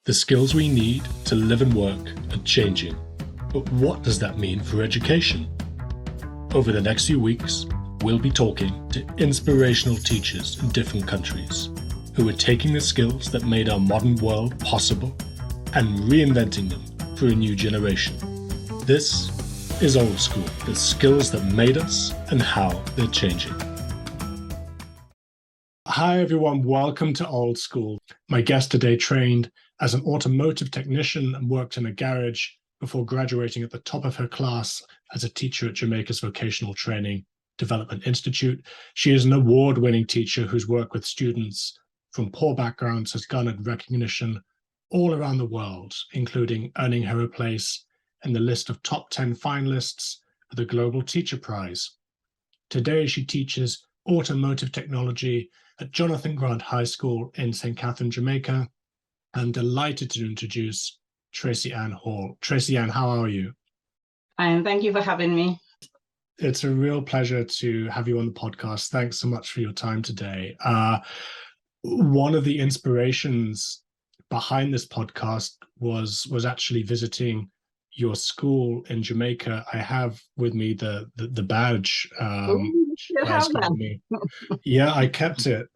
The skills we need to live and work are changing. But what does that mean for education? Over the next few weeks, we'll be talking to inspirational teachers in different countries who are taking the skills that made our modern world possible and reinventing them for a new generation. This is Old School, the skills that made us and how they're changing. Hi everyone, welcome to Old School. My guest today trained as an automotive technician and worked in a garage before graduating at the top of her class as a teacher at Jamaica's Vocational Training Development Institute. She is an award-winning teacher whose work with students from poor backgrounds has garnered recognition all around the world, including earning her a place in the list of top 10 finalists for the Global Teacher Prize. Today, she teaches automotive technology at Jonathan Grant High School in St. Catherine, Jamaica. I'm delighted to introduce Tracy-Ann Hall. Tracy-Ann, how are you? And thank you for having me. It's a real pleasure to have you on the podcast. Thanks so much for your time today. One of the inspirations behind this podcast was actually visiting your school in Jamaica. I have with me the badge. You have that. Yeah, I kept it.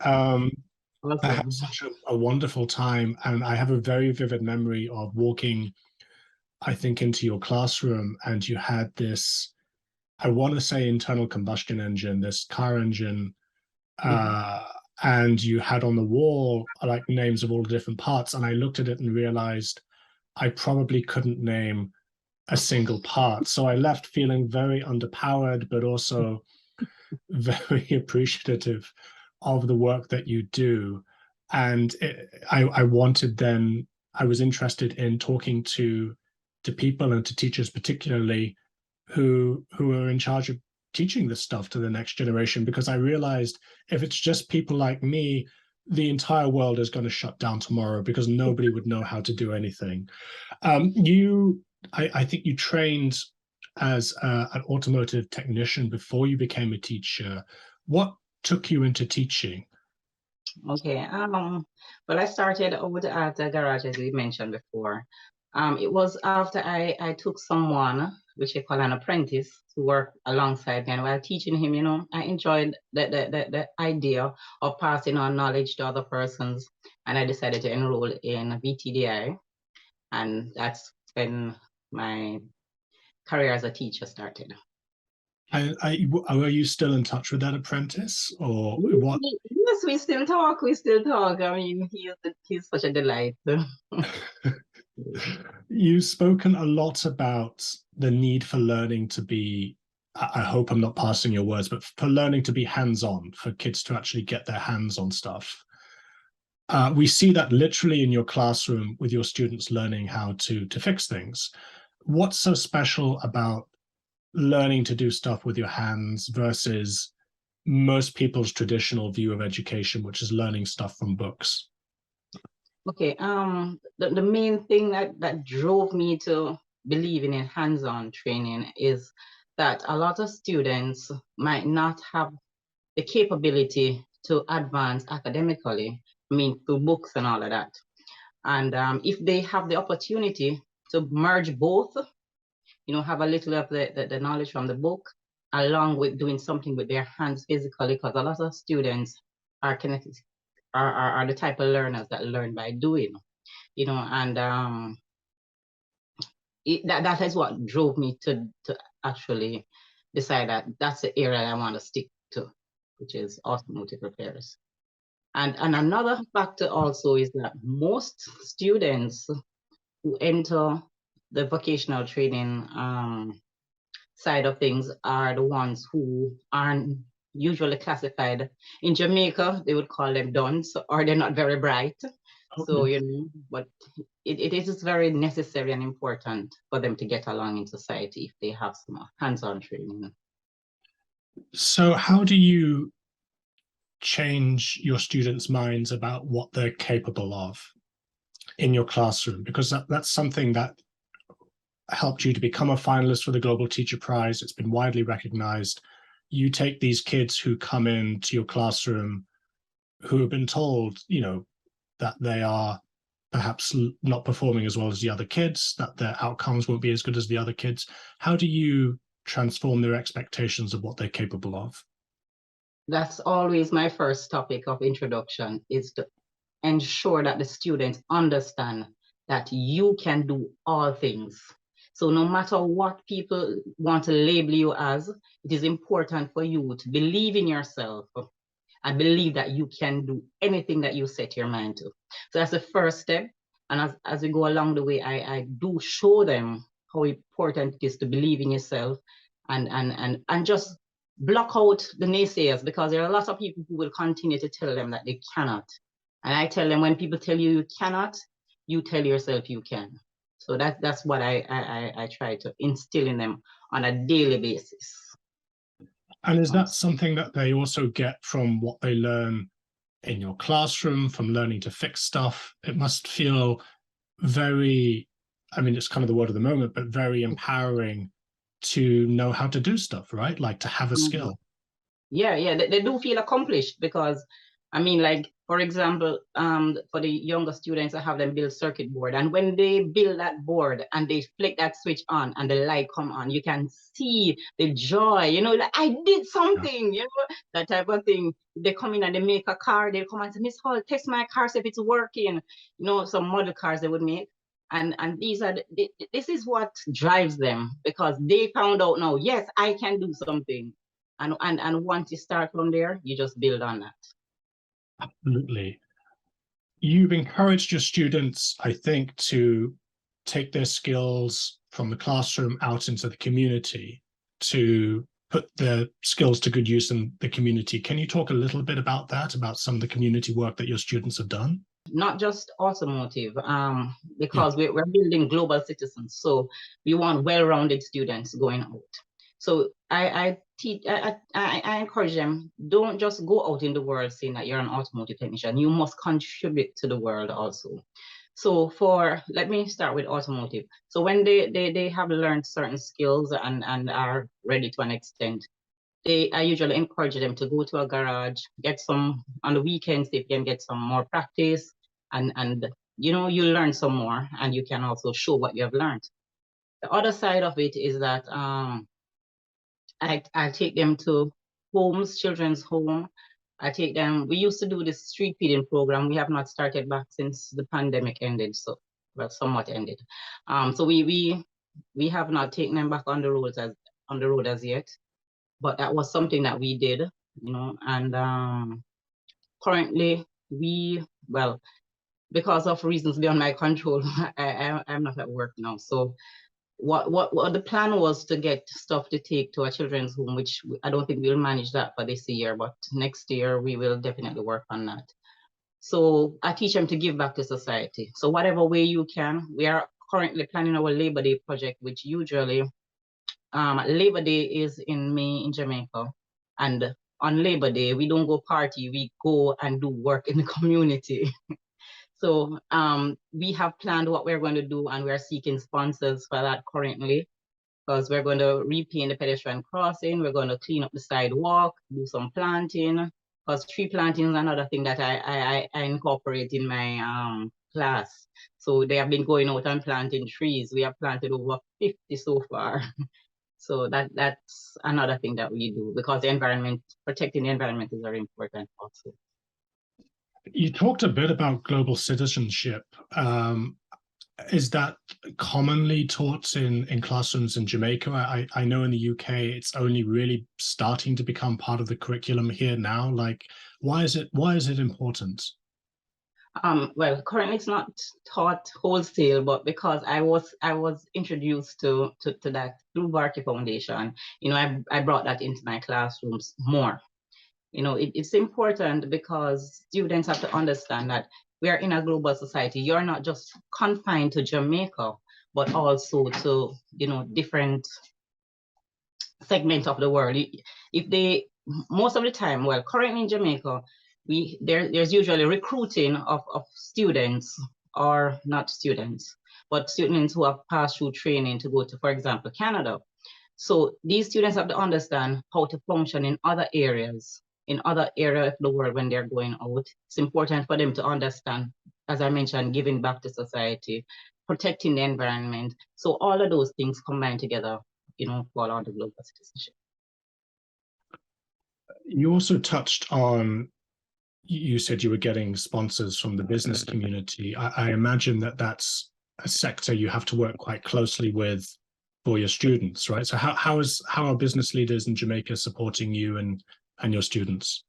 Awesome. I had such a wonderful time, and I have a very vivid memory of walking, I think, into your classroom, and you had this, I want to say internal combustion engine, this car engine, and you had on the wall like names of all the different parts, and I looked at it and realized I probably couldn't name a single part. So I left feeling very underpowered, but also very appreciative of the work that you do. And I wanted then, I was interested in talking to people and to teachers particularly who are in charge of teaching this stuff to the next generation, because I realized if it's just people like me, the entire world is going to shut down tomorrow because nobody would know how to do anything. I think you trained as an automotive technician before you became a teacher. What took you into teaching? Okay. Well, I started out at the garage, as we mentioned before. It was after I took someone, which I call an apprentice, to work alongside me. And while teaching him, I enjoyed the idea of passing on knowledge to other persons. And I decided to enroll in VTDI. And that's when my career as a teacher started. Are you still in touch with that apprentice, or what? Yes, we still talk. I mean, he's such a delight. You've spoken a lot about the need for learning to be, I hope I'm not passing your words, but for learning to be hands-on, for kids to actually get their hands on stuff. We see that literally in your classroom with your students learning how to fix things. What's so special about learning to do stuff with your hands versus most people's traditional view of education, which is learning stuff from books? Okay, the main thing that drove me to believing in hands-on training is that a lot of students might not have the capability to advance academically, through books and all of that. And if they have the opportunity to merge both, have a little of the knowledge from the book, along with doing something with their hands physically, because a lot of students are kinetic, are the type of learners that learn by doing, and that is what drove me to actually decide that that's the area I want to stick to, which is automotive repairs. And another factor also is that most students who enter the vocational training side of things are the ones who aren't usually classified. In Jamaica, they would call them dunce, or they're not very bright. Okay. So, but it is very necessary and important for them to get along in society if they have some hands-on training. So how do you change your students' minds about what they're capable of in your classroom? Because that's something that helped you to become a finalist for the Global Teacher Prize. It's been widely recognized. You take these kids who come into your classroom who have been told, that perhaps not performing as well as the other kids, that their outcomes won't be as good as the other kids. How do you transform their expectations of what they're capable of? That's always my first topic of introduction, is to ensure that the students understand that you can do all things. So no matter what people want to label you as, it is important for you to believe in yourself and believe that you can do anything that you set your mind to. So that's the first step. And as we go along the way, I do show them how important it is to believe in yourself and just block out the naysayers, because there are a lot of people who will continue to tell them that they cannot. And I tell them, when people tell you you cannot, you tell yourself you can. So that's what I try to instill in them on a daily basis. And is that something that they also get from what they learn in your classroom, from learning to fix stuff? It must feel very, I mean, it's kind of the word of the moment, but very empowering to know how to do stuff, right? Like to have a skill. Yeah, they do feel accomplished, because I mean, like, for example, for the younger students, I have them build circuit board, and when they build that board and they flick that switch on and the light come on, you can see the joy, you know, like, I did something, you know, that type of thing. They come in and they make a car, they come and say, Miss Hall, test my car, see if it's working, you know, some model cars they would make. And these are this is what drives them, because they found out now, yes, I can do something. And once you start from there, you just build on that. Absolutely. You've encouraged your students, I think, to take their skills from the classroom out into the community, to put their skills to good use in the community. Can you talk a little bit about that, about some of the community work that your students have done? Not just automotive, because we're building global citizens. So we want well-rounded students going out. So I encourage them, don't just go out in the world saying that you're an automotive technician. You must contribute to the world also. So let me start with automotive. So when they have learned certain skills and are ready to an extent, I usually encourage them to go to a garage, get some, on the weekends, they can get some more practice, and you know, you learn some more, and you can also show what you have learned. The other side of it is that I take them to homes, children's home. I take them, we used to do this street feeding program. We have not started back since the pandemic ended, so, well, somewhat ended. So we have not taken them back on the road as yet, but that was something that we did, you know. And currently well, because of reasons beyond my control, I'm not at work now. So what the plan was to get stuff to take to a children's home, which I don't think we'll manage that for this year, but next year we will definitely work on that. So I teach them to give back to society. So whatever way you can, we are currently planning our Labor Day project, which usually Labor Day is in May in Jamaica. And on Labor Day, we don't go party, we go and do work in the community. So we have planned what we're going to do, and we're seeking sponsors for that currently, because we're going to repaint the pedestrian crossing, we're going to clean up the sidewalk, do some planting, because tree planting is another thing that I incorporate in my class. So they have been going out and planting trees. We have planted over 50 so far. So that's another thing that we do, because the environment, protecting the environment is very important also. You talked a bit about global citizenship. Is that commonly taught in classrooms in Jamaica? I know in the UK it's only really starting to become part of the curriculum here now. Like, why is it important? Well, currently it's not taught wholesale, but because I was introduced to that through Barkey Foundation, you know, I brought that into my classrooms more. You know, it's important, because students have to understand that we are in a global society. You're not just confined to Jamaica, but also to, you know, different segments of the world. If they, most of the time, well, currently in Jamaica, there's usually recruiting of students, or not students, but students who have passed through training to go to, for example, Canada. So these students have to understand how to function in other areas of the world when they're going out. It's important for them to understand as I mentioned, giving back to society, protecting the environment. So all of those things combined together, fall under global citizenship. You also touched on, you said you were getting sponsors from the business community. I imagine that that's a sector you have to work quite closely with for your students, right? So how are business leaders in Jamaica supporting you and your students?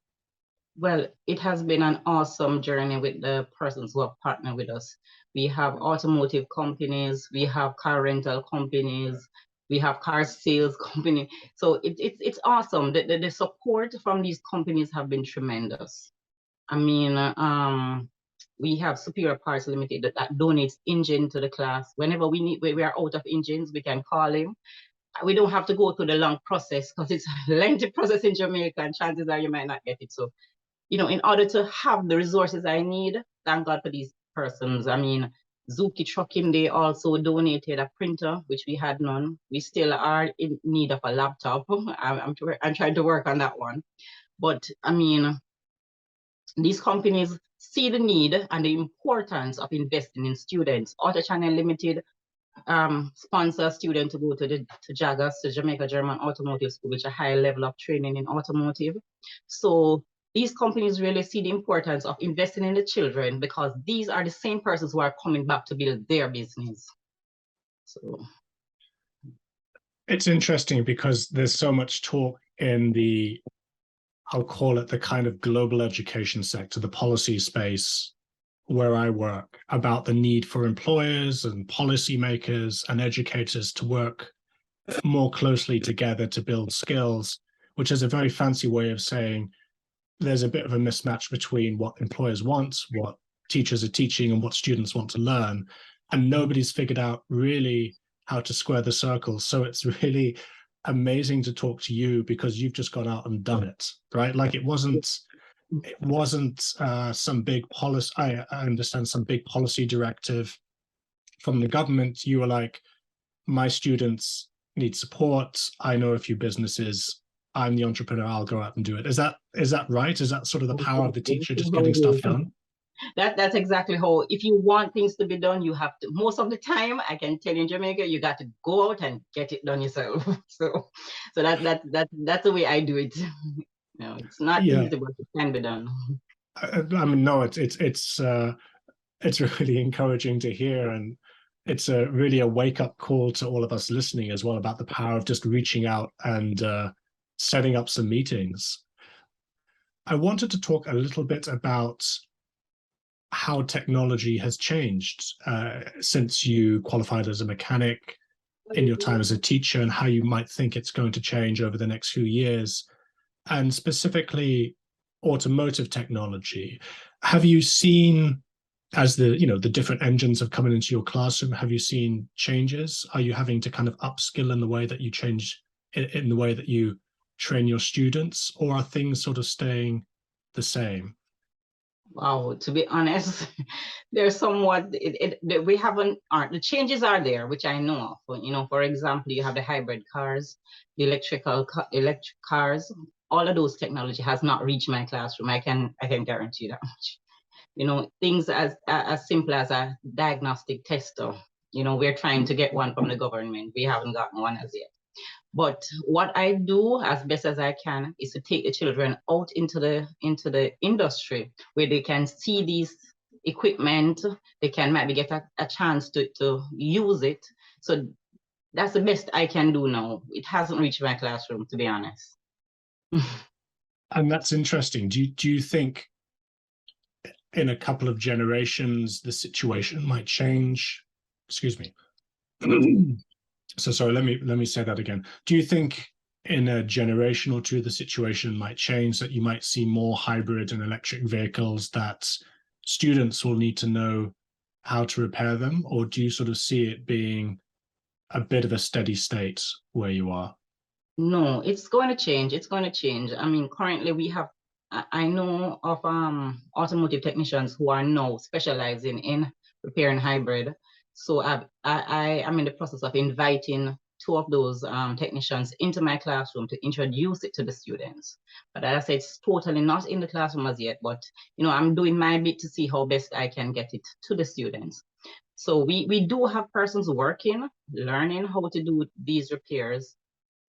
Well, it has been an awesome journey with the persons who have partnered with us. We have automotive companies, we have car rental companies, we have car sales company. So it's awesome. The support from these companies have been tremendous. I mean, we have Superior Parts Limited that donates engine to the class. Whenever we are out of engines, we can call him. We don't have to go through the long process because it's a lengthy process in Jamaica, and chances are you might not get it. So, in order to have the resources I need, thank God for these persons. I mean, Zuki Trucking, they also donated a printer, which we had none. We still are in need of a laptop. I'm trying to work on that one. But I mean, these companies see the need and the importance of investing in students. Auto Channel Limited sponsor students to go to JAGAS, to Jamaica German Automotive School, which is a high level of training in automotive. So these companies really see the importance of investing in the children, because these are the same persons who are coming back to build their business. So it's interesting because there's so much talk in the, I'll call it the kind of global education sector, the policy space where I work, about the need for employers and policymakers and educators to work more closely together to build skills, which is a very fancy way of saying there's a bit of a mismatch between what employers want, what teachers are teaching, and what students want to learn. And nobody's figured out really how to square the circle. So it's really amazing to talk to you because you've just gone out and done it, right? Like it wasn't some big policy. I understand some big policy directive from the government. You were like, my students need support. I know a few businesses. I'm the entrepreneur. I'll go out and do it. Is that right? Is that sort of the power of the teacher just getting stuff done? That's exactly how. If you want things to be done, you have to. Most of the time, I can tell you in Jamaica, you got to go out and get it done yourself. So that's the way I do it. It's not easy, but it can be done. I mean, no, it's really encouraging to hear, and it's really a wake-up call to all of us listening as well about the power of just reaching out and setting up some meetings. I wanted to talk a little bit about how technology has changed since you qualified as a mechanic, in your time as a teacher, and how you might think it's going to change over the next few years, and specifically automotive technology. Have you seen, as the different engines have come into your classroom, have you seen changes? Are you having to kind of upskill in the way that you change, in the way that you train your students, or are things sort of staying the same? Wow, to be honest, there's somewhat, we haven't, the changes are there, which I know of. For example, you have the hybrid cars, the electric cars. All of those technology has not reached my classroom. I can guarantee that much. Things as simple as a diagnostic tester. We're trying to get one from the government. We haven't gotten one as yet. But what I do as best as I can is to take the children out into the industry where they can see these equipment. They can maybe get a chance to use it. So that's the best I can do now. It hasn't reached my classroom, to be honest. And that's interesting. Do you think in a couple of generations the situation might change? Excuse me. So sorry, let me say that again. Do you think in a generation or two the situation might change, that you might see more hybrid and electric vehicles, that students will need to know how to repair them? Or do you sort of see it being a bit of a steady state where you are? No, it's going to change. It's going to change. I mean, currently we have, I know of automotive technicians who are now specializing in repairing hybrid. So I am in the process of inviting two of those technicians into my classroom to introduce it to the students. But as I said, it's totally not in the classroom as yet, but I'm doing my bit to see how best I can get it to the students. So we do have persons working, learning how to do these repairs,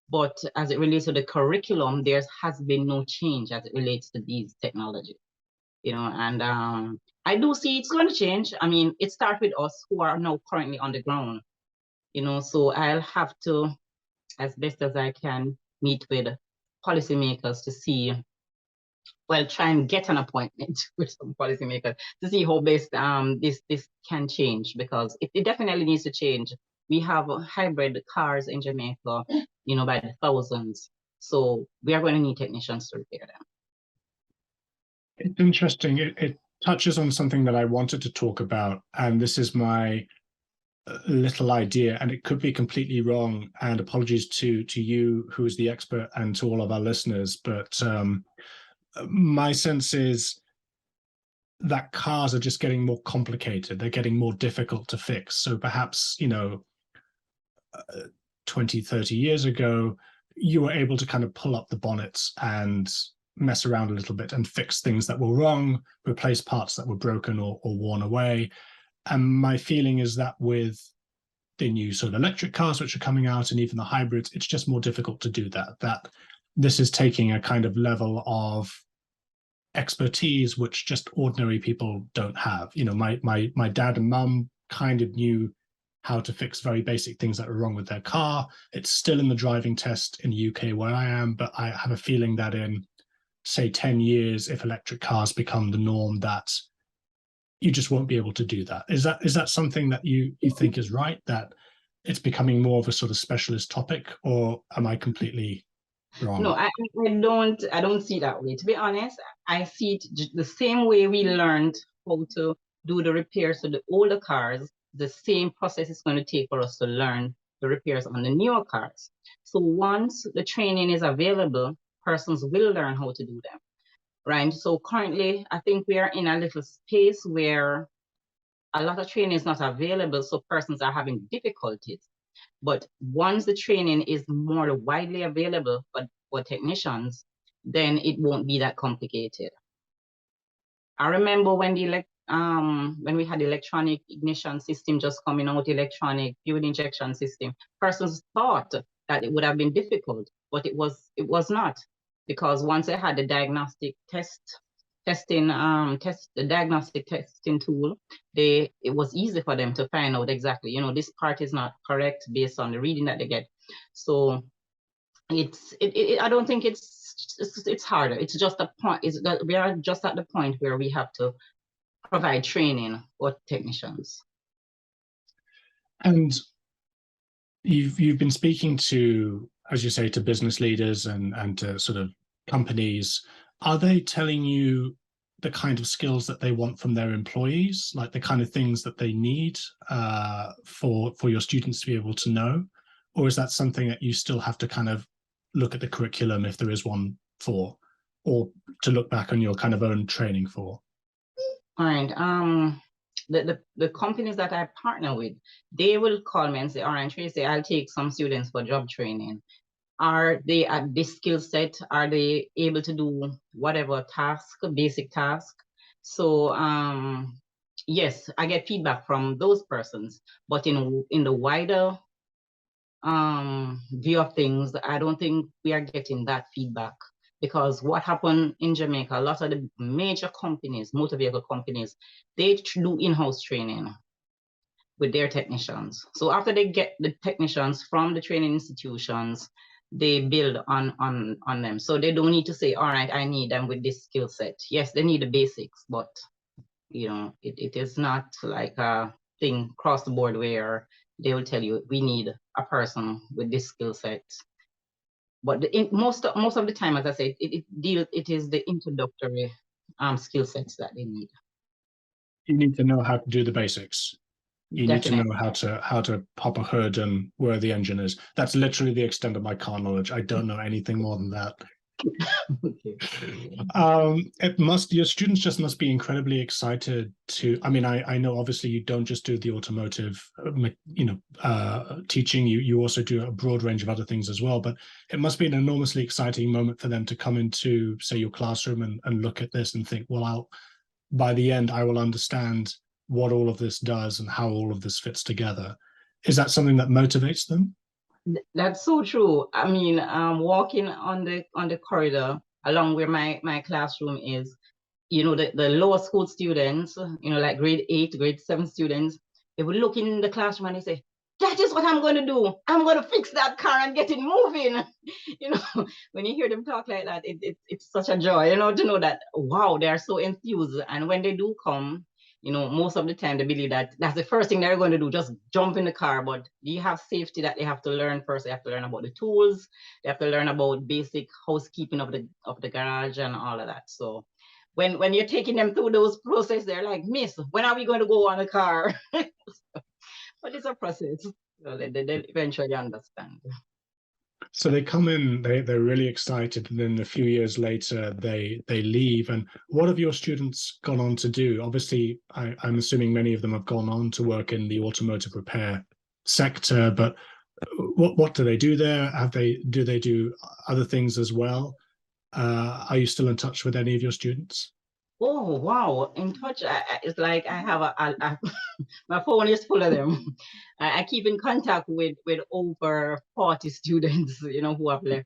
but as it relates to the curriculum, there has been no change as it relates to these technology, and I do see it's going to change. I mean, it starts with us who are now currently on the ground, so I'll have to, as best as I can, meet with policymakers to see, try and get an appointment with some policymakers to see how best this can change, because it definitely needs to change. We have hybrid cars in Jamaica, by the thousands. So we are going to need technicians to repair them. It's interesting. It touches on something that I wanted to talk about, and this is my little idea, and it could be completely wrong. And apologies to you, who is the expert, and to all of our listeners. But my sense is that cars are just getting more complicated. They're getting more difficult to fix. So perhaps 20, 30 years ago, you were able to kind of pull up the bonnets and mess around a little bit and fix things that were wrong, replace parts that were broken or worn away. And my feeling is that with the new sort of electric cars which are coming out, and even the hybrids, it's just more difficult to do that. That this is taking a kind of level of expertise which just ordinary people don't have. My dad and mum kind of knew how to fix very basic things that are wrong with their car. It's still in the driving test in the UK where I am, but I have a feeling that in, say, 10 years, if electric cars become the norm, that you just won't be able to do that. Is that something that you think is right, that it's becoming more of a sort of specialist topic, or am I completely wrong? No, I don't see it that way. To be honest, I see it the same way we learned how to do the repairs to the older cars. The same process is going to take for us to learn the repairs on the newer cars. So once the training is available, persons will learn how to do them, right? So currently, I think we are in a little space where a lot of training is not available, so persons are having difficulties. But once the training is more widely available for technicians, then it won't be that complicated. I remember when we had electronic ignition system just coming out, electronic fuel injection system, persons thought that it would have been difficult, but it was not, because once they had the diagnostic testing tool, it was easy for them to find out exactly, this part is not correct based on the reading that they get. So I don't think it's harder. It's just a point. Is that we are just at the point where we have to provide training for technicians. And you've been speaking to, as you say, to business leaders and to sort of companies. Are they telling you the kind of skills that they want from their employees, like the kind of things that they need for your students to be able to know? Or is that something that you still have to kind of look at the curriculum, if there is one, for, or to look back on your kind of own training for? All right. The companies that I partner with, they will call me and say, all right, Tracy, I'll take some students for job training. Are they at this skill set? Are they able to do whatever task, basic task? So yes, I get feedback from those persons, but in the wider view of things, I don't think we are getting that feedback, because what happened in Jamaica, a lot of the major companies, motor vehicle companies, they do in-house training with their technicians. So after they get the technicians from the training institutions, they build on them. So they don't need to say, all right, I need them with this skill set. Yes, they need the basics, but it is not like a thing across the board where they will tell you, we need a person with this skill set. But most of the time, as I said, it is the introductory skill sets that they need. You need to know how to do the basics. You Definitely. need to know how to pop a hood and where the engine is. That's literally the extent of my car knowledge. I don't know anything more than that. Okay. Your students just must be incredibly excited to, I mean, I know obviously you don't just do the automotive, teaching, you also do a broad range of other things as well, but it must be an enormously exciting moment for them to come into, say, your classroom and look at this and think, well, by the end, I will understand what all of this does and how all of this fits together. Is that something that motivates them? That's so true. I mean, walking on the corridor along where my classroom is, the lower school students, like grade 8, grade 7 students, they would look in the classroom and they say, that is what I'm going to do. I'm going to fix that car and get it moving. When you hear them talk like that, it's such a joy, to know that, wow, they are so enthused. And when they do come, most of the time they believe that that's the first thing they're going to do, just jump in the car. But you have safety that they have to learn first. They have to learn about the tools. They have to learn about basic housekeeping of the garage and all of that. So when you're taking them through those process, they're like, Miss, when are we going to go on a car? But it's a process. So they eventually understand. So they come in, they're really excited, and then a few years later they leave. And what have your students gone on to do? Obviously, I'm assuming many of them have gone on to work in the automotive repair sector, but what do they do there? Do they do other things as well? Are you still in touch with any of your students? Oh, wow. In touch, it's like I have my phone is full of them. I keep in contact with over 40 students, who have left.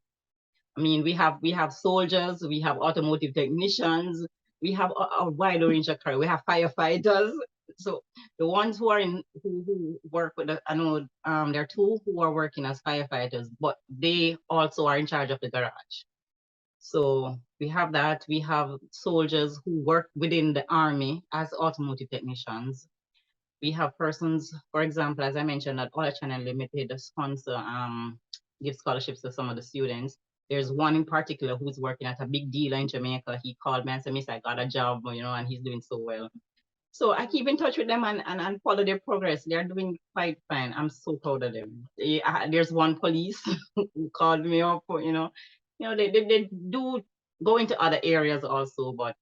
I mean, we have soldiers, we have automotive technicians, we have a wide range of career. We have firefighters. So the ones who are who work with I know there are two who are working as firefighters, but they also are in charge of the garage. So we have that. We have soldiers who work within the army as automotive technicians. We have persons, for example, as I mentioned, that Oil Channel Limited sponsor give scholarships to some of the students. There's one in particular who's working at a big dealer in Jamaica. He called me and said, Miss, I got a job, and he's doing so well. So I keep in touch with them and follow their progress. They're doing quite fine. I'm so proud of them. There's one police who called me up, they do go into other areas also, but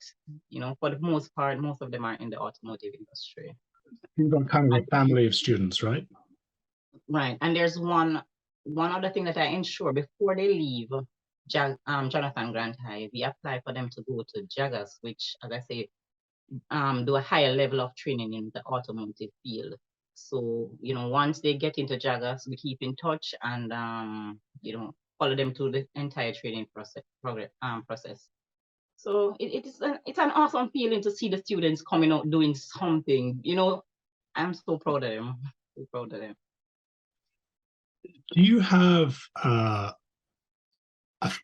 for the most part, most of them are in the automotive industry. You've got kind of a family of students, right? Right. And there's one other thing that I ensure before they leave Jonathan Grant High, we apply for them to go to Jagas, which, as I say, do a higher level of training in the automotive field. So, once they get into Jagas, we keep in touch and, follow them through the entire training process. So it's an awesome feeling to see the students coming out doing something. I'm so proud of them. So proud of them. Do you have a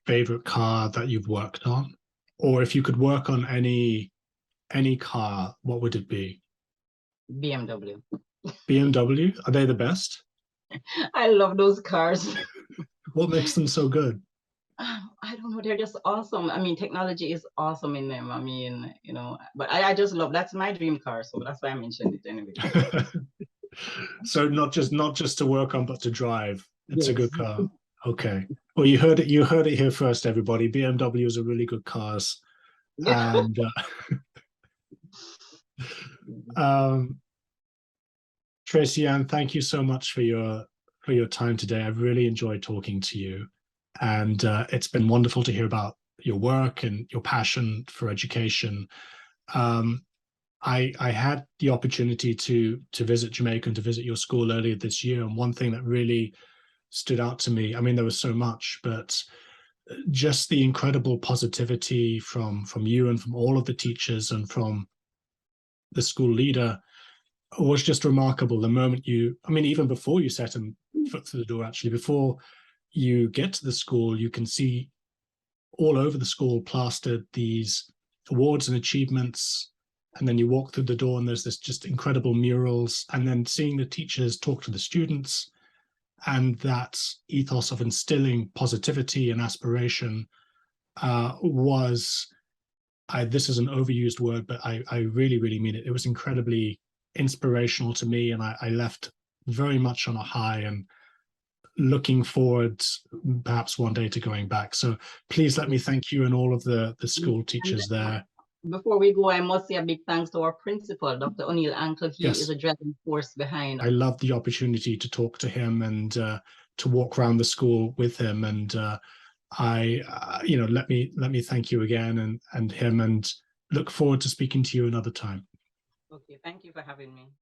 favorite car that you've worked on? Or if you could work on any car, what would it be? BMW. BMW? Are they the best? I love those cars. What makes them so good? I don't know. They're just awesome. I mean, technology is awesome in them. I mean, but I just love, that's my dream car. So that's why I mentioned it anyway. So not just to work on, but to drive. It's Yes. a good car. Okay. Well, you heard it here first, everybody. BMWs are really good cars. And Tracy-Ann, thank you so much for your time today. I've really enjoyed talking to you, and it's been wonderful to hear about your work and your passion for education. I had the opportunity to visit Jamaica and to visit your school earlier this year, and one thing that really stood out to me, I mean, there was so much, but just the incredible positivity from you and from all of the teachers and from the school leader was just remarkable. The moment even before you set foot through the door, actually, before you get to the school, you can see all over the school plastered these awards and achievements. And then you walk through the door and there's this just incredible murals, and then seeing the teachers talk to the students and that ethos of instilling positivity and aspiration this is an overused word, but I really, really mean it. It was incredibly inspirational to me, and I left very much on a high, and looking forward perhaps one day to going back. So please let me thank you and all of the school teachers there. Before we go, I must say a big thanks to our principal, Dr. O'Neill Ankle. He is Yes, a driving force behind. I love the opportunity to talk to him and to walk around the school with him. And let me thank you again and him, and look forward to speaking to you another time. Okay, thank you for having me.